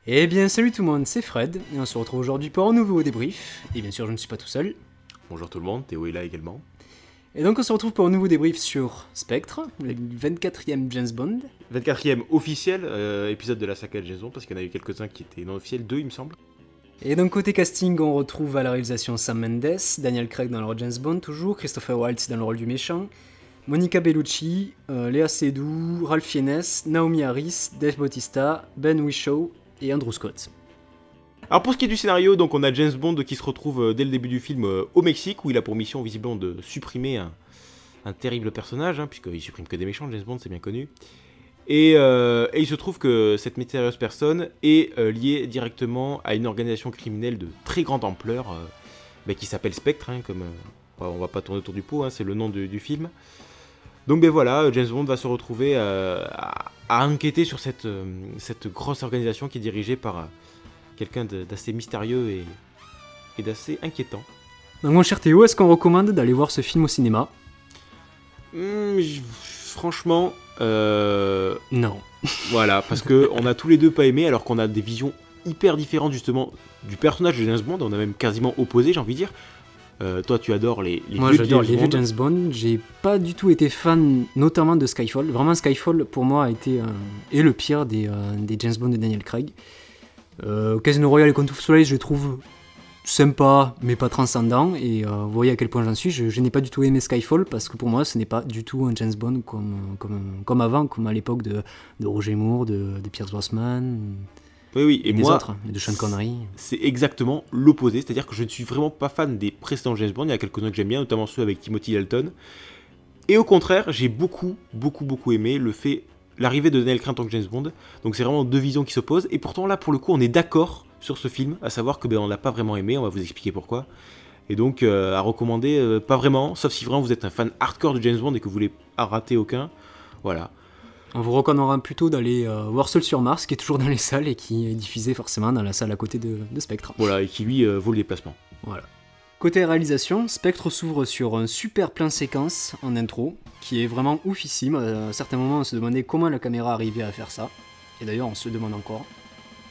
Eh bien salut tout le monde, c'est Fred, et on se retrouve aujourd'hui pour un nouveau débrief, et bien sûr je ne suis pas tout seul. Bonjour tout le monde, Théo est là également. Et donc on se retrouve pour un nouveau débrief sur Spectre, le 24e James Bond. 24e officiel épisode de la saga de James Bond, parce qu'il y en a eu quelques-uns qui étaient non officiels, 2 il me semble. Et donc côté casting, on retrouve à la réalisation Sam Mendes, Daniel Craig dans le rôle de James Bond toujours, Christopher Waltz dans le rôle du méchant, Monica Bellucci, Léa Seydoux, Ralph Fiennes, Naomi Harris, Dave Bautista, Ben Whishaw et Andrew Scott. Alors pour ce qui est du scénario, donc on a James Bond qui se retrouve dès le début du film au Mexique, où il a pour mission visiblement de supprimer un terrible personnage, puisqu'il supprime que des méchants, James Bond c'est bien connu. Et il se trouve que cette mystérieuse personne est liée directement à une organisation criminelle de très grande ampleur, qui s'appelle Spectre, on va pas tourner autour du pot, c'est le nom du film. Donc ben voilà, James Bond va se retrouver à enquêter sur cette grosse organisation qui est dirigée par quelqu'un d'assez mystérieux et d'assez inquiétant. Donc mon cher Théo, est-ce qu'on recommande d'aller voir ce film au cinéma ? Franchement, Non. Voilà, parce qu'on a tous les deux pas aimé, alors qu'on a des visions hyper différentes justement du personnage de James Bond, on a même quasiment opposé, j'ai envie de dire. Toi tu adores les Moi vieux j'adore les James vieux Bond. James Bond, j'ai pas du tout été fan notamment de Skyfall. Vraiment Skyfall pour moi a été est le pire des James Bond de Daniel Craig. Casino Royale et Quantum of Solace je les trouve sympa mais pas transcendant, et vous voyez à quel point j'en suis, je n'ai pas du tout aimé Skyfall parce que pour moi ce n'est pas du tout un James Bond comme avant, comme à l'époque de Roger Moore, de Pierce Brosnan Oui, et des moi, autres, de Sean Connery. c'est exactement l'opposé, c'est-à-dire que je ne suis vraiment pas fan des précédents James Bond, il y a quelques-uns que j'aime bien, notamment ceux avec Timothy Dalton. Et au contraire, j'ai beaucoup aimé l'arrivée de Daniel Craig en tant que James Bond. Donc c'est vraiment deux visions qui s'opposent. Et pourtant là, pour le coup, on est d'accord sur ce film, à savoir que on l'a pas vraiment aimé. On va vous expliquer pourquoi. Et donc à recommander, pas vraiment, sauf si vraiment vous êtes un fan hardcore de James Bond et que vous voulez pas rater aucun. Voilà. On vous recommandera plutôt d'aller voir Seul sur Mars, qui est toujours dans les salles et qui est diffusé forcément dans la salle à côté de Spectre. Voilà, et qui lui vaut le déplacement. Voilà. Côté réalisation, Spectre s'ouvre sur un super plan séquence en intro, qui est vraiment oufissime. À certains moments, on se demandait comment la caméra arrivait à faire ça. Et d'ailleurs, on se demande encore.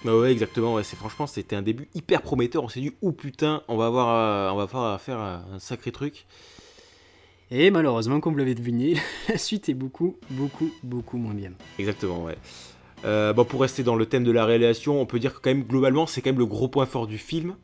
Bah ouais, exactement. Ouais, franchement, c'était un début hyper prometteur. On s'est dit, oh putain, on va avoir à faire un sacré truc. Et malheureusement, comme vous l'avez deviné, la suite est beaucoup moins bien. Exactement, ouais. Pour rester dans le thème de la réalisation, on peut dire que quand même, globalement, c'est quand même le gros point fort du film.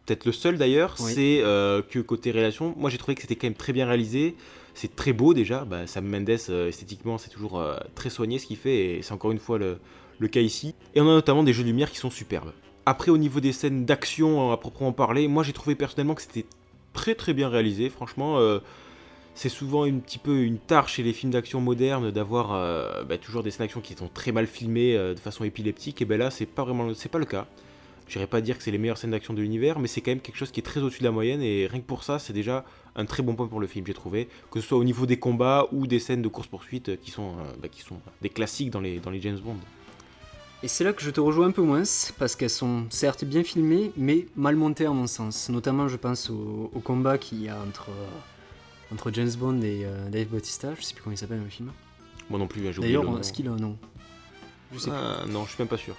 Peut-être le seul d'ailleurs, Oui. c'est que côté réalisation, moi j'ai trouvé que c'était quand même très bien réalisé. C'est très beau déjà. Sam Mendes, esthétiquement, c'est toujours très soigné ce qu'il fait, et c'est encore une fois le cas ici. Et on a notamment des jeux de lumière qui sont superbes. Après, au niveau des scènes d'action à proprement parler, moi j'ai trouvé personnellement que c'était très bien réalisé. Franchement, c'est souvent un petit peu une tare chez les films d'action modernes d'avoir toujours des scènes d'action qui sont très mal filmées de façon épileptique. Et là, c'est pas le cas. Je n'irais pas dire que c'est les meilleures scènes d'action de l'univers, mais c'est quand même quelque chose qui est très au-dessus de la moyenne, et rien que pour ça, c'est déjà un très bon point pour le film, j'ai trouvé. Que ce soit au niveau des combats ou des scènes de course-poursuite qui sont des classiques dans les James Bond. Et c'est là que je te rejoins un peu moins, parce qu'elles sont certes bien filmées, mais mal montées à mon sens. Notamment, je pense au combat qu'il y a entre James Bond et Dave Bautista, je sais plus comment il s'appelle le film. Moi non plus, j'ai oublié le nom. D'ailleurs, est-ce qu'il a un nom ? Je sais plus. Non, je suis même pas sûr.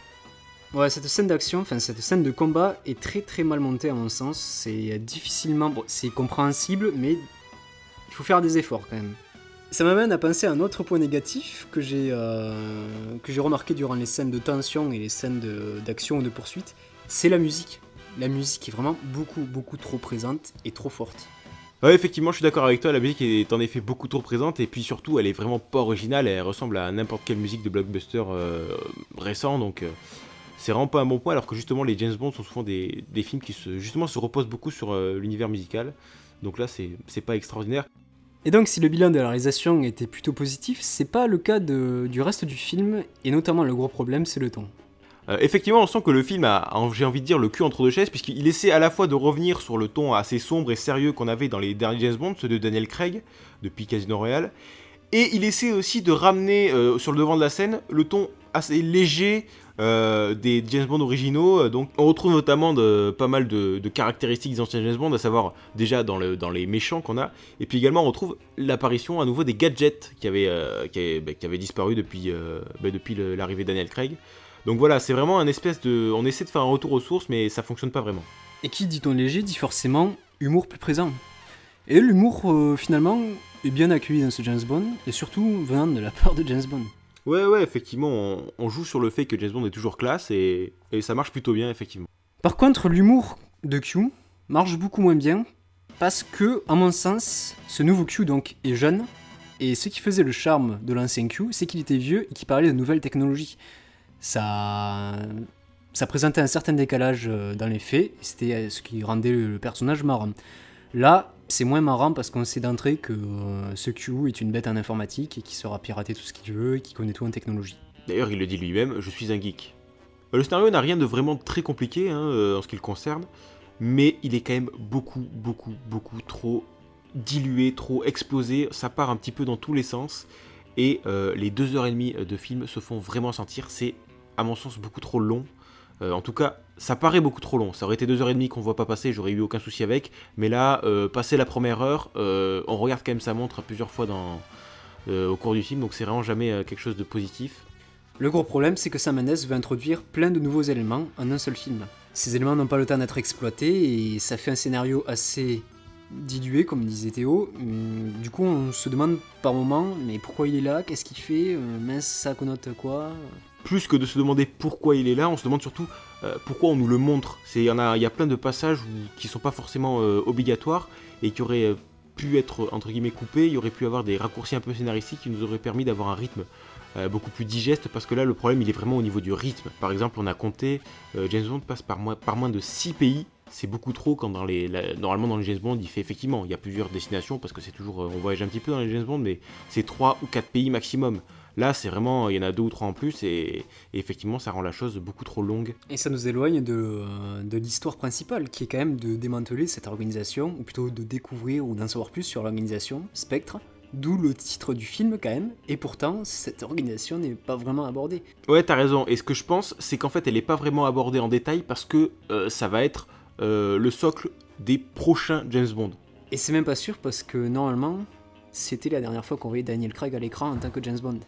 Ouais, cette scène d'action, cette scène de combat est très mal montée à mon sens. C'est difficilement... Bon, c'est compréhensible, mais il faut faire des efforts quand même. Ça m'amène à penser à un autre point négatif que j'ai remarqué durant les scènes de tension et les scènes d'action ou de poursuite, c'est la musique. La musique est vraiment beaucoup trop présente et trop forte. Ouais, effectivement, je suis d'accord avec toi, la musique est en effet beaucoup trop présente, et puis surtout, elle est vraiment pas originale, elle ressemble à n'importe quelle musique de blockbuster récent, donc c'est vraiment pas un bon point, alors que justement les James Bond sont souvent des films qui se reposent beaucoup sur l'univers musical, donc là c'est pas extraordinaire. Et donc si le bilan de la réalisation était plutôt positif, c'est pas le cas du reste du film, et notamment le gros problème c'est le ton. Effectivement, on sent que le film a, j'ai envie de dire, le cul entre deux chaises, puisqu'il essaie à la fois de revenir sur le ton assez sombre et sérieux qu'on avait dans les derniers James Bond, ceux de Daniel Craig, depuis Casino Royale, et il essaie aussi de ramener sur le devant de la scène le ton assez léger des James Bond originaux. Donc on retrouve notamment pas mal de caractéristiques des anciens James Bond, à savoir déjà dans les méchants qu'on a, et puis également on retrouve l'apparition à nouveau des gadgets qui avaient disparu depuis l'arrivée de Daniel Craig. Donc voilà, c'est vraiment un espèce de... On essaie de faire un retour aux sources, mais ça fonctionne pas vraiment. Et qui dit ton léger dit forcément humour plus présent. Et l'humour, finalement, est bien accueilli dans ce James Bond, et surtout venant de la part de James Bond. Ouais, effectivement, on joue sur le fait que James Bond est toujours classe, et ça marche plutôt bien, effectivement. Par contre, l'humour de Q marche beaucoup moins bien, parce que, à mon sens, ce nouveau Q donc est jeune, et ce qui faisait le charme de l'ancien Q, c'est qu'il était vieux et qu'il parlait de nouvelles technologies. Ça présentait un certain décalage dans les faits, et c'était ce qui rendait le personnage marrant. Là, c'est moins marrant parce qu'on sait d'entrée que ce Q est une bête en informatique et qui saura pirater tout ce qu'il veut et qui connaît tout en technologie. D'ailleurs, il le dit lui-même, je suis un geek. Le scénario n'a rien de vraiment très compliqué en ce qui le concerne, mais il est quand même beaucoup trop dilué, trop explosé, ça part un petit peu dans tous les sens, et les 2h30 de film se font vraiment sentir, c'est à mon sens beaucoup trop long. En tout cas, ça paraît beaucoup trop long. Ça aurait été 2h30 qu'on ne voit pas passer, j'aurais eu aucun souci avec. Mais là, passer la première heure, on regarde quand même sa montre plusieurs fois au cours du film, donc c'est vraiment jamais quelque chose de positif. Le gros problème, c'est que Sam Mendes veut introduire plein de nouveaux éléments en un seul film. Ces éléments n'ont pas le temps d'être exploités et ça fait un scénario assez dilué, comme disait Théo. Du coup, on se demande par moment, mais pourquoi il est là? Qu'est-ce qu'il fait? Mince, ça connote quoi? Plus que de se demander pourquoi il est là, on se demande surtout pourquoi on nous le montre. Il y a plein de passages qui sont pas forcément obligatoires et qui auraient pu être entre guillemets coupés. Il y aurait pu avoir des raccourcis un peu scénaristiques qui nous auraient permis d'avoir un rythme beaucoup plus digeste, parce que là le problème il est vraiment au niveau du rythme. Par exemple, on a compté, James Bond passe par moins de 6 pays. C'est beaucoup trop quand normalement dans les James Bond il fait effectivement, il y a plusieurs destinations parce que c'est toujours, on voyage un petit peu dans les James Bond, mais c'est 3 ou 4 pays maximum. Là, c'est vraiment, il y en a 2 ou 3 en plus, et effectivement, ça rend la chose beaucoup trop longue. Et ça nous éloigne de l'histoire principale, qui est quand même de démanteler cette organisation, ou plutôt de découvrir ou d'en savoir plus sur l'organisation Spectre, d'où le titre du film quand même, et pourtant, cette organisation n'est pas vraiment abordée. Ouais, t'as raison, et ce que je pense, c'est qu'en fait, elle n'est pas vraiment abordée en détail, parce que ça va être le socle des prochains James Bond. Et c'est même pas sûr, parce que normalement, c'était la dernière fois qu'on voyait Daniel Craig à l'écran en tant que James Bond.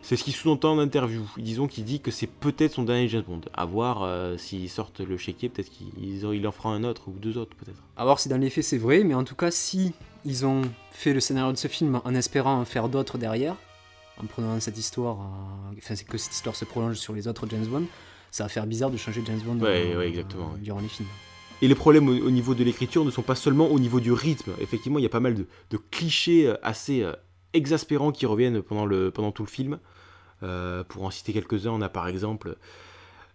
C'est ce qu'il sous-entend en interview. Disons qu'il dit que c'est peut-être son dernier James Bond. À voir s'ils sortent le chéquier, peut-être qu'il en fera un autre ou 2 autres peut-être. À voir si dans les faits c'est vrai, mais en tout cas si ils ont fait le scénario de ce film en espérant en faire d'autres derrière, en prenant cette histoire, enfin c'est que cette histoire se prolonge sur les autres James Bond, ça va faire bizarre de changer James Bond exactement, durant les films. Et les problèmes au niveau de l'écriture ne sont pas seulement au niveau du rythme. Effectivement, il y a pas mal de clichés assez exaspérants qui reviennent pendant tout le film. Pour en citer quelques-uns, on a par exemple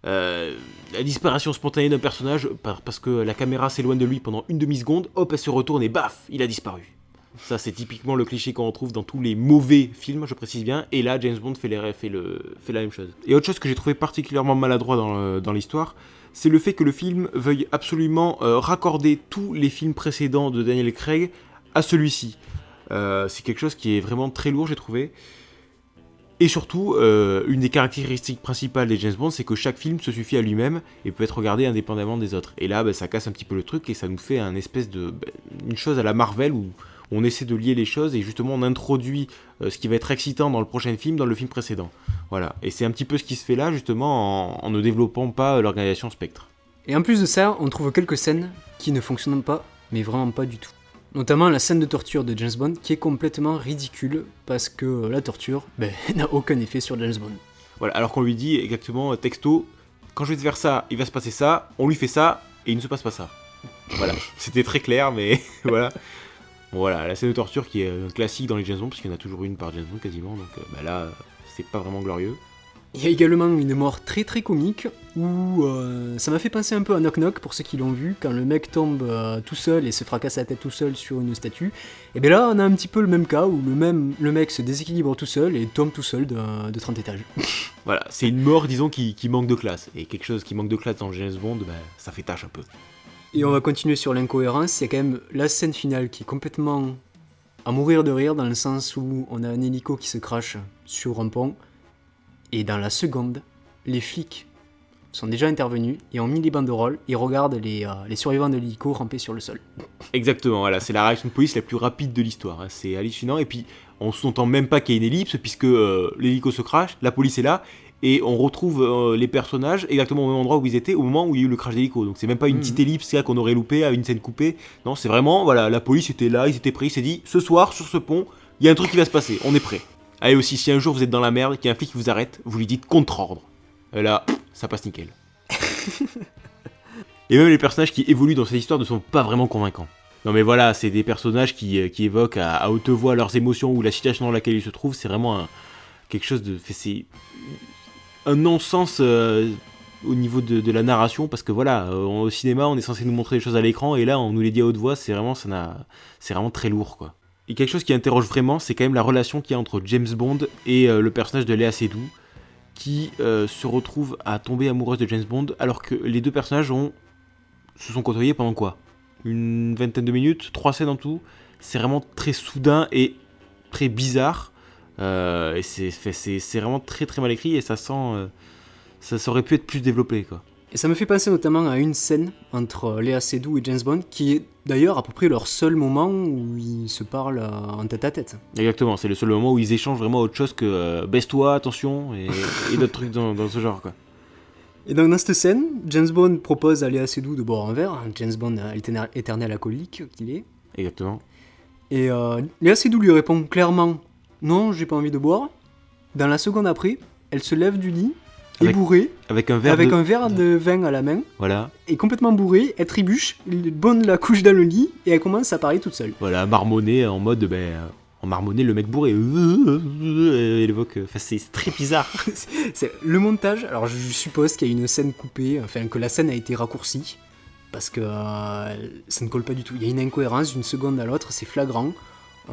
la disparition spontanée d'un personnage parce que la caméra s'éloigne de lui pendant une demi-seconde, hop, elle se retourne et baf, il a disparu. Ça, c'est typiquement le cliché qu'on retrouve dans tous les mauvais films, je précise bien, et là, James Bond fait la même chose. Et autre chose que j'ai trouvé particulièrement maladroit dans l'histoire, c'est le fait que le film veuille absolument raccorder tous les films précédents de Daniel Craig à celui-ci. C'est quelque chose qui est vraiment très lourd, j'ai trouvé. Et surtout, une des caractéristiques principales des James Bond, c'est que chaque film se suffit à lui-même et peut être regardé indépendamment des autres. Et là, ça casse un petit peu le truc et ça nous fait une chose à la Marvel où on essaie de lier les choses et justement on introduit ce qui va être excitant dans le prochain film, dans le film précédent. Voilà. Et c'est un petit peu ce qui se fait là, justement, en ne développant pas l'organisation Spectre. Et en plus de ça, on trouve quelques scènes qui ne fonctionnent pas, mais vraiment pas du tout. Notamment la scène de torture de James Bond qui est complètement ridicule parce que la torture n'a aucun effet sur James Bond. Voilà, alors qu'on lui dit exactement texto, quand je vais te faire ça, il va se passer ça, on lui fait ça et il ne se passe pas ça. Voilà, c'était très clair, mais voilà. Bon, voilà, la scène de torture qui est un classique dans les James Bond, parce qu'il y en a toujours une par James Bond quasiment, donc là, c'est pas vraiment glorieux. Il y a également une mort très très comique où ça m'a fait penser un peu à Knock Knock pour ceux qui l'ont vu, quand le mec tombe tout seul et se fracasse la tête tout seul sur une statue. Et bien là on a un petit peu le même cas où le mec se déséquilibre tout seul et tombe tout seul de 30 étages. Voilà, c'est une mort disons qui manque de classe, et quelque chose qui manque de classe dans James Bond, ça fait tâche un peu. Et on va continuer sur l'incohérence, il y a quand même la scène finale qui est complètement à mourir de rire dans le sens où on a un hélico qui se crache sur un pont. Et dans la seconde, les flics sont déjà intervenus et ont mis les banderoles et regardent les survivants de l'hélico ramper sur le sol. Exactement, voilà, c'est la réaction de police la plus rapide de l'histoire, hein. C'est hallucinant, et puis on sous-entend même pas qu'il y ait une ellipse, puisque l'hélico se crache, la police est là, et on retrouve les personnages exactement au même endroit où ils étaient au moment où il y a eu le crash d'hélico. Donc c'est même pas une petite ellipse là qu'on aurait loupé à une scène coupée. Non, c'est vraiment, voilà, la police était là, ils étaient prêts, ils s'est dit, ce soir, sur ce pont, il y a un truc qui va se passer, on est prêt. Allez aussi, si un jour vous êtes dans la merde, qu'il y a un flic qui vous arrête, vous lui dites contre-ordre. Et là, ça passe nickel. Et même les personnages qui évoluent dans cette histoire ne sont pas vraiment convaincants. Non mais voilà, c'est des personnages qui évoquent à haute voix leurs émotions ou la situation dans laquelle ils se trouvent, c'est vraiment quelque chose de... C'est un non-sens au niveau de la narration, parce que voilà, au cinéma on est censé nous montrer des choses à l'écran, et là on nous les dit à haute voix, c'est vraiment très lourd quoi. Et quelque chose qui interroge vraiment, c'est quand même la relation qu'il y a entre James Bond et le personnage de Léa Seydoux, qui se retrouve à tomber amoureuse de James Bond, alors que les deux personnages se sont côtoyés pendant quoi ? Une vingtaine de minutes, 3 scènes en tout. C'est vraiment très soudain et très bizarre. Et c'est vraiment très très mal écrit et ça sent... ça aurait pu être plus développé quoi. Et ça me fait penser notamment à une scène entre Léa Seydoux et James Bond, qui est d'ailleurs à peu près leur seul moment où ils se parlent en tête à tête. Exactement, c'est le seul moment où ils échangent vraiment autre chose que baisse-toi, attention, et d'autres trucs dans ce genre quoi. Et donc dans cette scène, James Bond propose à Léa Seydoux de boire un verre, James Bond éternel alcoolique qu'il est. Exactement. Et Léa Seydoux lui répond clairement « Non, j'ai pas envie de boire ». Dans la seconde après, elle se lève du lit, est bourrée, avec un verre de vin à la main, voilà. Et complètement bourrée, elle trébuche, Bond la couche dans le lit, et elle commence à parler toute seule. Voilà, marmonner en mode... en marmonner le mec bourré, elle évoque... Enfin, c'est très bizarre. C'est le montage, alors je suppose qu'il y a une scène coupée, enfin que la scène a été raccourcie, parce que ça ne colle pas du tout. Il y a une incohérence d'une seconde à l'autre, c'est flagrant.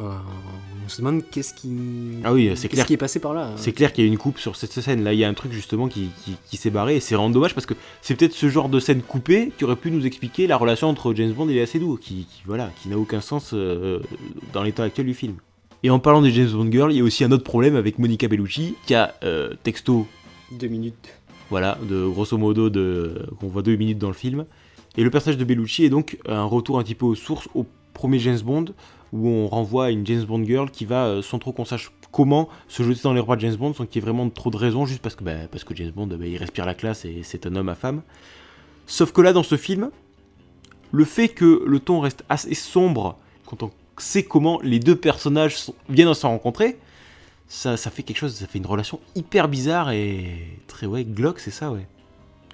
On se demande qu'est-ce qui est passé par là. C'est clair qu'il y a une coupe sur cette scène. Là, il y a un truc justement qui s'est barré, et c'est vraiment dommage parce que c'est peut-être ce genre de scène coupée qui aurait pu nous expliquer la relation entre James Bond et Léa Seydoux, qui n'a aucun sens dans l'état actuel du film. Et en parlant des James Bond Girls, il y a aussi un autre problème avec Monica Bellucci qui a texto 2 minutes. Voilà, de grosso modo qu'on voit 2 minutes dans le film. Et le personnage de Bellucci est donc un retour un petit peu aux sources, au premier James Bond, où on renvoie à une James Bond girl qui va, sans trop qu'on sache comment, se jeter dans les bras de James Bond sans qu'il y ait vraiment trop de raisons, juste parce que James Bond, il respire la classe et c'est un homme à femme. Sauf que là, dans ce film, le fait que le ton reste assez sombre, quand on sait comment les deux personnages viennent de se rencontrer, ça fait quelque chose, ça fait une relation hyper bizarre et très glauque, c'est ça, ouais.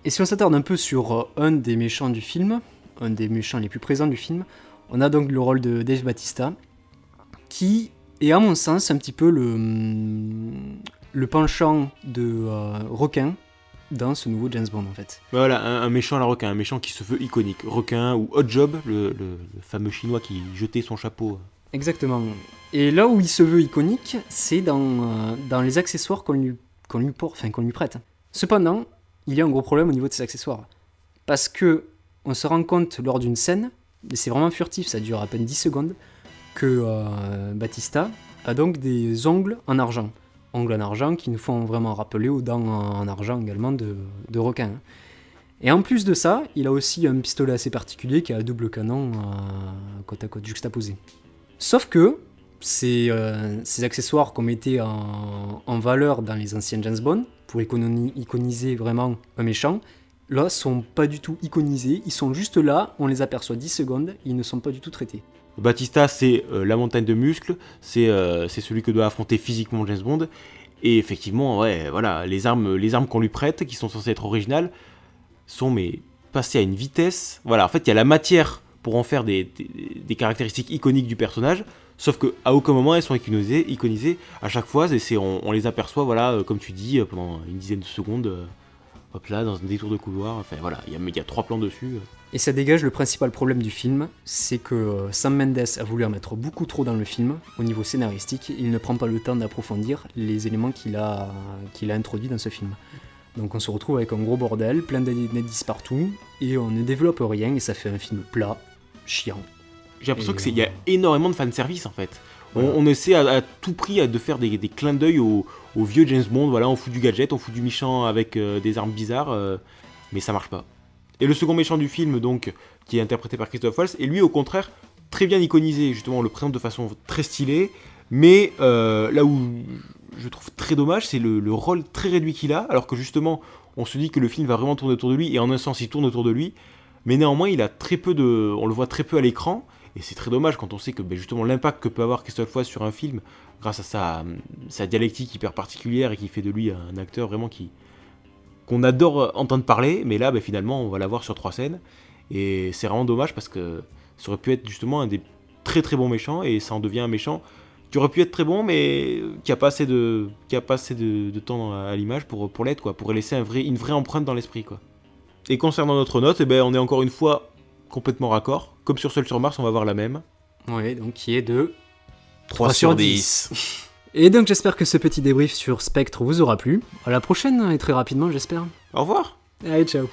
Et si on s'attarde un peu sur un des méchants du film, un des méchants les plus présents du film, on a donc le rôle de Dave Bautista, qui est à mon sens un petit peu le penchant de requin dans ce nouveau James Bond en fait. Voilà, un méchant à la requin, un méchant qui se veut iconique. Requin ou Hot Job, le fameux chinois qui jetait son chapeau. Exactement. Et là où il se veut iconique, c'est dans les accessoires qu'on lui prête. Cependant, il y a un gros problème au niveau de ces accessoires. Parce que on se rend compte lors d'une scène, et c'est vraiment furtif, ça dure à peine 10 secondes, que Batista a donc des ongles en argent. Ongles en argent qui nous font vraiment rappeler aux dents en argent également de requin. Et en plus de ça, il a aussi un pistolet assez particulier qui a un double canon côte à côte, juxtaposé. Sauf que ces accessoires qu'on mettait en valeur dans les anciens James Bond, pour iconiser vraiment un méchant, là, sont pas du tout iconisés, ils sont juste là, on les aperçoit 10 secondes, ils ne sont pas du tout traités. Batista, c'est la montagne de muscles, c'est celui que doit affronter physiquement James Bond, et effectivement, ouais, voilà, les armes qu'on lui prête, qui sont censées être originales, sont passées à une vitesse, voilà, en fait, il y a la matière pour en faire des caractéristiques iconiques du personnage, sauf qu'à aucun moment elles sont iconisées à chaque fois, et on les aperçoit, voilà, comme tu dis, pendant une dizaine de secondes, hop là, dans un détour de couloir, enfin voilà, il y a 3 plans dessus. Et ça dégage le principal problème du film, c'est que Sam Mendes a voulu en mettre beaucoup trop dans le film, au niveau scénaristique, il ne prend pas le temps d'approfondir les éléments qu'il a introduits dans ce film. Donc on se retrouve avec un gros bordel, plein d'indices partout, et on ne développe rien, et ça fait un film plat, chiant. J'ai l'impression qu'il y a énormément de fanservice en fait. On essaie à tout prix de faire des clins d'œil au vieux James Bond, voilà, on fout du gadget, on fout du méchant avec des armes bizarres, mais ça marche pas. Et le second méchant du film, donc, qui est interprété par Christophe Waltz, est lui au contraire très bien iconisé, justement on le présente de façon très stylée, mais là où je trouve très dommage, c'est le rôle très réduit qu'il a, alors que justement, on se dit que le film va vraiment tourner autour de lui, et en un sens, il tourne autour de lui, mais néanmoins, il a très peu on le voit très peu à l'écran, et c'est très dommage quand on sait que justement l'impact que peut avoir Christophe Waltz sur un film, grâce à sa dialectique hyper particulière, et qui fait de lui un acteur vraiment qu'on adore entendre parler, mais là, finalement, on va l'avoir sur 3 scènes, et c'est vraiment dommage parce que ça aurait pu être justement un des très très bons méchants, et ça en devient un méchant qui aurait pu être très bon, mais qui a pas assez de temps à l'image pour l'être, quoi, pour laisser une vraie empreinte dans l'esprit, quoi. Et concernant notre note, on est encore une fois complètement raccord. Comme sur Seul sur Mars, on va avoir la même. Ouais, donc qui est de 3 sur 10. Et donc j'espère que ce petit débrief sur Spectre vous aura plu. À la prochaine, et très rapidement, j'espère. Au revoir. Allez, ciao.